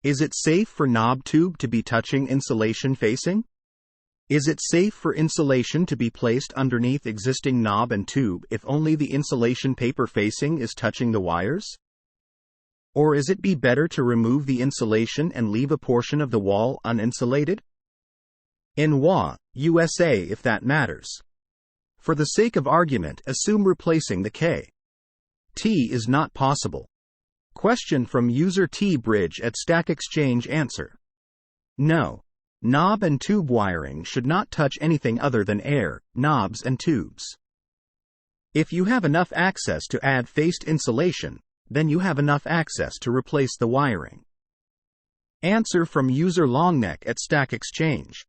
Is it safe for knob tube to be touching insulation facing? Is it safe for insulation to be placed underneath existing knob and tube if only the insulation paper facing is touching the wires? Or is it better to remove the insulation and leave a portion of the wall uninsulated? In USA, if that matters. For the sake of argument, assume replacing the T is not possible. Question from user T-Bridge at Stack Exchange. Answer: no. Knob and tube wiring should not touch anything other than air, knobs and tubes. If you have enough access to add faced insulation, then you have enough access to replace the wiring. Answer from user Longneck at Stack Exchange.